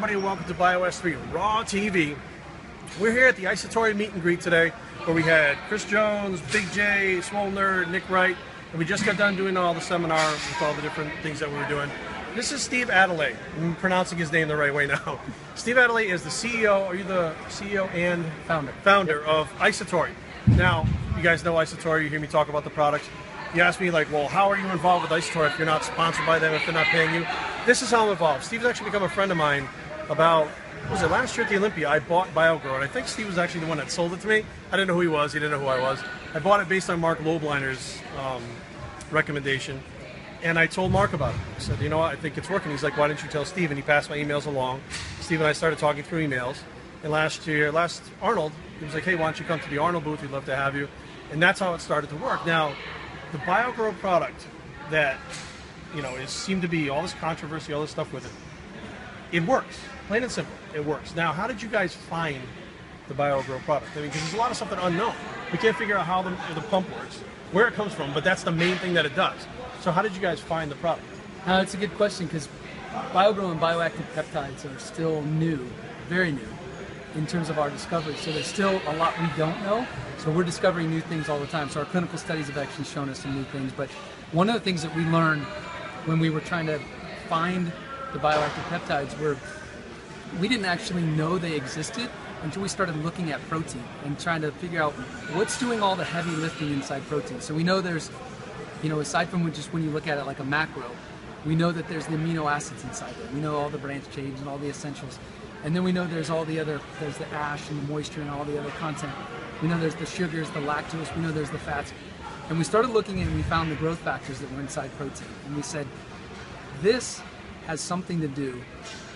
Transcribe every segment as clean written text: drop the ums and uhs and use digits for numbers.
everybody, and welcome to Bios3 Raw TV. We're here at the Isatori meet and greet today, where we had Chris Jones, Big J, Swole Nerd, Nick Wright, and we just got done doing all the seminar with all the different things that we were doing. This is Steve Adale. I'm pronouncing his name the right way now. Steve Adale is the CEO. Are you the CEO and founder of Isatori? Now, you guys know Isatori. You hear me talk about the products. You ask me, like, well, how are you involved with Isatori if you're not sponsored by them, if they're not paying you? This is how I'm involved. Steve's actually become a friend of mine. About, what was it, last year at the Olympia, I bought BioGrow, and I think Steve was actually the one that sold it to me. I didn't know who he was. He didn't know who I was. I bought it based on Mark Lobliner's recommendation, and I told Mark about it. I said, you know what, I think it's working. He's like, why didn't you tell Steve? And he passed my emails along. Steve and I started talking through emails. And last Arnold, he was like, hey, why don't you come to the Arnold booth? We'd love to have you. And that's how it started to work. Now, the BioGrow product that, you know, seemed to be all this controversy, all this stuff with it, it works. Plain and simple, it works. Now, how did you guys find the BioGrow product? I mean, because there's a lot of stuff that's unknown. We can't figure out how the pump works, where it comes from, but that's the main thing that it does. So how did you guys find the product? It's a good question, because BioGrow and bioactive peptides are still new, very new, in terms of our discovery. So there's still a lot we don't know. So we're discovering new things all the time. So our clinical studies have actually shown us some new things. But one of the things that we learned when we were trying to find the bioactive peptides were we didn't actually know they existed until we started looking at protein and trying to figure out what's doing all the heavy lifting inside protein. So we know there's, you know, aside from just when you look at it like a macro, we know that there's the amino acids inside there. We know all the branch chains and all the essentials. And then we know there's all the other, there's the ash and the moisture and all the other content. We know there's the sugars, the lactose, we know there's the fats. And we started looking and we found the growth factors that were inside protein. And we said, this has something to do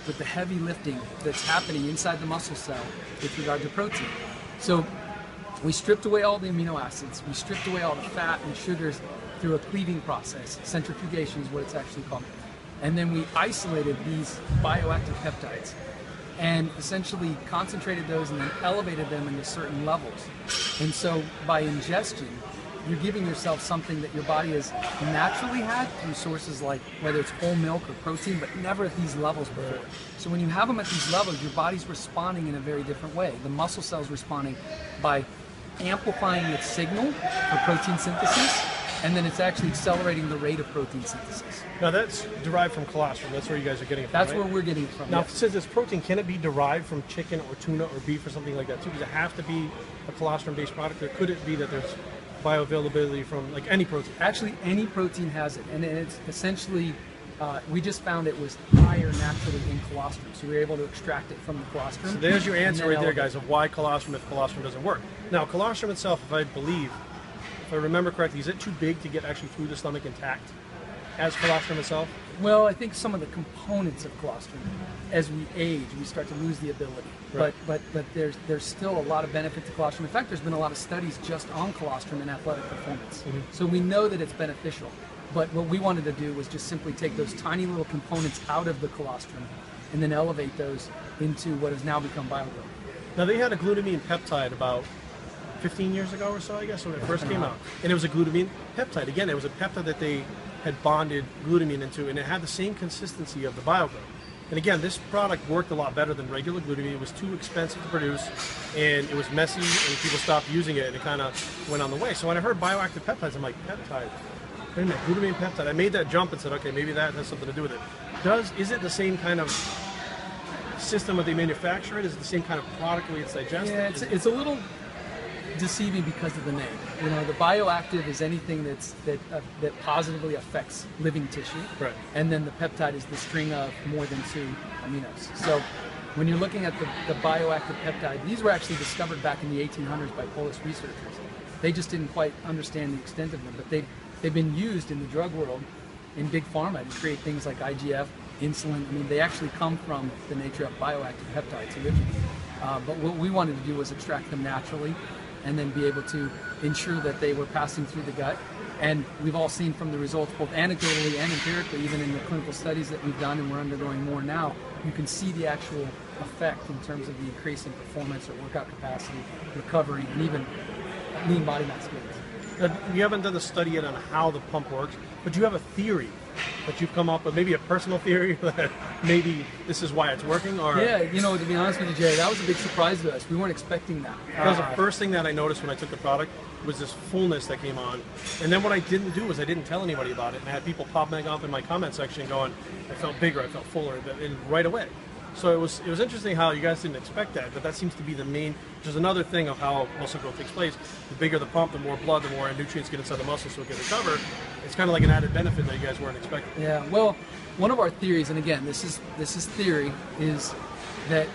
with the heavy lifting that's happening inside the muscle cell with regard to protein. So we stripped away all the amino acids, we stripped away all the fat and sugars through a cleaving process. Centrifugation is what it's actually called. And then we isolated these bioactive peptides and essentially concentrated those and then elevated them into certain levels. And so by ingestion, you're giving yourself something that your body has naturally had through sources like whether it's whole milk or protein, but never at these levels before. So when you have them at these levels, your body's responding in a very different way. The muscle cell's responding by amplifying its signal for protein synthesis, and then it's actually accelerating the rate of protein synthesis. Now that's derived from colostrum. That's where you guys are getting it from, That's right? Where we're getting it from. Now, yes. since it's protein, can it be derived from chicken or tuna or beef or something like that too? Does it have to be a colostrum-based product, or could it be that there's bioavailability from like any protein? Actually, any protein has it, and it's essentially, we just found it was higher naturally in colostrum, so we were able to extract it from the colostrum. So there's your answer right there, guys, of why colostrum if colostrum doesn't work. Now, colostrum itself, if I remember correctly, is it too big to get actually through the stomach intact as colostrum itself? Well, I think some of the components of colostrum, as we age, we start to lose the ability. Right. But there's still a lot of benefit to colostrum. In fact, there's been a lot of studies just on colostrum and athletic performance. Mm-hmm. So we know that it's beneficial. But what we wanted to do was just simply take those tiny little components out of the colostrum and then elevate those into what has now become BioGrow. Now, they had a glutamine peptide about 15 years ago or so, I guess, when it first came out. And it was a glutamine peptide. Again, it was a peptide that they had bonded glutamine into, and it had the same consistency of the BioGrow. And again, this product worked a lot better than regular glutamine. It was too expensive to produce, and it was messy, and people stopped using it, and it kind of went on the way. So when I heard bioactive peptides, I'm like, peptide? Wait a minute, glutamine peptide. I made that jump and said, okay, maybe that has something to do with it. Is it the same kind of system that they manufacture it? Is it the same kind of product the way it's digested? Yeah, it's a little deceiving because of the name. You know, the bioactive is anything that positively affects living tissue, right? And then the peptide is the string of more than 2 aminos. So when you're looking at the bioactive peptide, these were actually discovered back in the 1800s by Polish researchers. They just didn't quite understand the extent of them, but they've been used in the drug world in big pharma to create things like IGF, insulin. I mean, they actually come from the nature of bioactive peptides originally. But what we wanted to do was extract them naturally and then be able to ensure that they were passing through the gut. And we've all seen from the results, both anecdotally and empirically, even in the clinical studies that we've done and we're undergoing more now, you can see the actual effect in terms of the increase in performance or workout capacity, recovery, and even lean body mass gains. You haven't done the study yet on how the pump works, but you have a theory that you've come up with, maybe a personal theory that maybe this is why it's working, or yeah, you know, to be honest with you, Jerry, that was a big surprise to us. We weren't expecting that. because the first thing that I noticed when I took the product was this fullness that came on, and then what I didn't do was I didn't tell anybody about it, and I had people popping up in my comment section going, I felt bigger, I felt fuller, and right away. So it was interesting how you guys didn't expect that, but that seems to be the main, which is another thing of how muscle growth takes place. The bigger the pump, the more blood, the more nutrients get inside the muscle so it can recover. It's kind of like an added benefit that you guys weren't expecting. Yeah, well, one of our theories, and again, this is theory, is that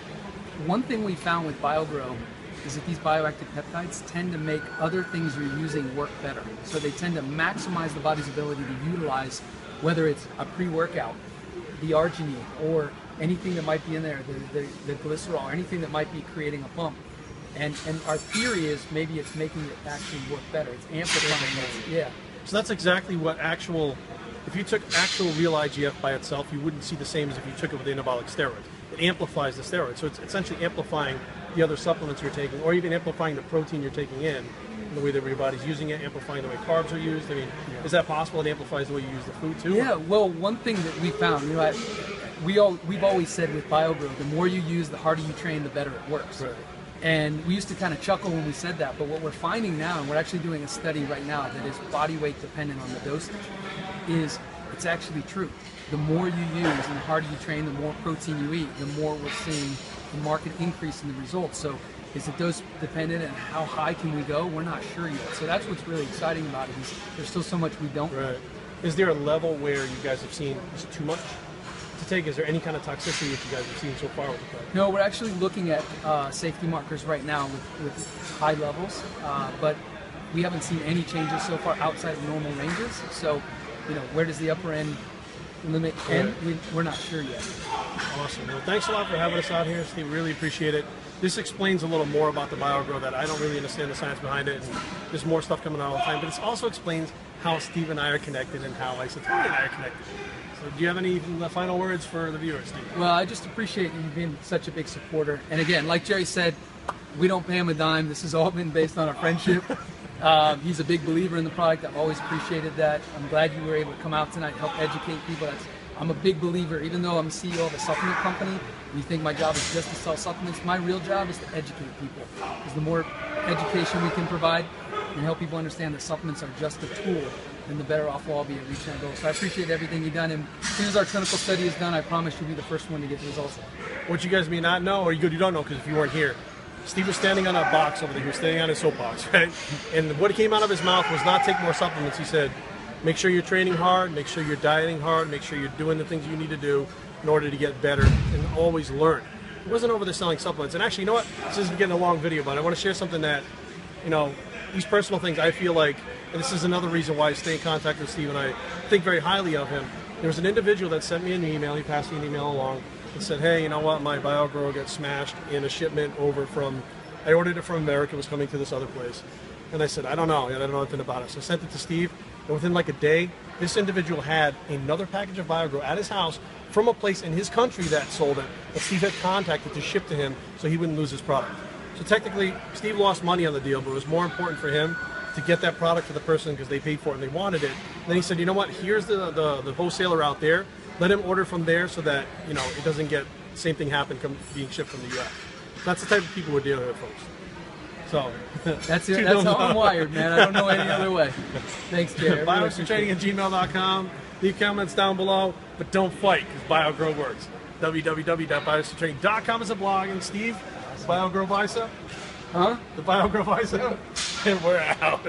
one thing we found with BioGrow is that these bioactive peptides tend to make other things you're using work better. So they tend to maximize the body's ability to utilize, whether it's a pre-workout, the arginine, or anything that might be in there, the glycerol, anything that might be creating a pump. And our theory is maybe it's making it actually work better. It's amplifying it. Yeah. So that's exactly what if you took actual real IGF by itself, you wouldn't see the same as if you took it with anabolic steroids. It amplifies the steroids. So it's essentially amplifying the other supplements you're taking, or even amplifying the protein you're taking in, the way that your body's using it, amplifying the way carbs are used. I mean, is that possible? It amplifies the way you use the food too? Yeah, well, one thing that we found, you know, we've always said with BioGrow, the more you use, the harder you train, the better it works. Right. And we used to kind of chuckle when we said that, but what we're finding now, and we're actually doing a study right now that is body weight dependent on the dosage, is it's actually true. The more you use and the harder you train, the more protein you eat, the more we're seeing a marked increase in the results. So is it dose dependent, and how high can we go? We're not sure yet. So that's what's really exciting about it, is there's still so much we don't know. Right. Is there a level where you guys have seen is too much to take? Is there any kind of toxicity that you guys have seen so far with the product? No, we're actually looking at safety markers right now with high levels, but we haven't seen any changes so far outside of normal ranges. So, you know, where does the upper end limit end? We're not sure yet. Awesome. Well, thanks a lot for having us out here, Steve. Really appreciate it. This explains a little more about the BioGrow that I don't really understand the science behind it, and there's more stuff coming out all the time. But it also explains how Steve and I are connected and how Isatori and I are connected. So do you have any final words for the viewers, Steve? Well, I just appreciate you being such a big supporter. And again, like Jerry said, we don't pay him a dime. This has all been based on our friendship. He's a big believer in the product. I've always appreciated that. I'm glad you were able to come out tonight and help educate people. I'm a big believer, even though I'm CEO of a supplement company, and you think my job is just to sell supplements, my real job is to educate people. Because the more education we can provide and help people understand that supplements are just a tool, then the better off we'll all be at reaching our goals. So I appreciate everything you've done, and as soon as our clinical study is done, I promise you'll be the first one to get the results. What you guys may not know, or you don't know because if you weren't here, Steve was standing on a box over there. He was standing on his soapbox, right? And what came out of his mouth was not take more supplements. He said, make sure you're training hard, make sure you're dieting hard, make sure you're doing the things you need to do in order to get better, and always learn. He wasn't over there selling supplements. And actually, you know what? This isn't getting a long video, but I want to share something that, you know, these personal things I feel like, and this is another reason why I stay in contact with Steve and I think very highly of him. There was an individual that sent me an email. He passed me an email along and said, hey, you know what? My BioGrow got smashed in a shipment over from, I ordered it from America, it was coming to this other place. And I said, I don't know anything about it. So I sent it to Steve, and within like a day, this individual had another package of BioGrow at his house from a place in his country that sold it, that Steve had contacted to ship to him so he wouldn't lose his product. So technically, Steve lost money on the deal, but it was more important for him to get that product to the person because they paid for it and they wanted it. And then he said, you know what, here's the wholesaler out there. Let him order from there so that, you know, it doesn't get the same thing happen being shipped from the U.S. That's the type of people we're dealing with, folks. So that's it. That's how I'm wired, man. I don't know any other way. Thanks, Jerry. BioStraining@gmail.com. Leave comments down below, but don't fight because BioGrow works. www.biostraining.com is a blog. And Steve, BioGrow Bicep? Huh? The BioGrow Bicep? And we're out.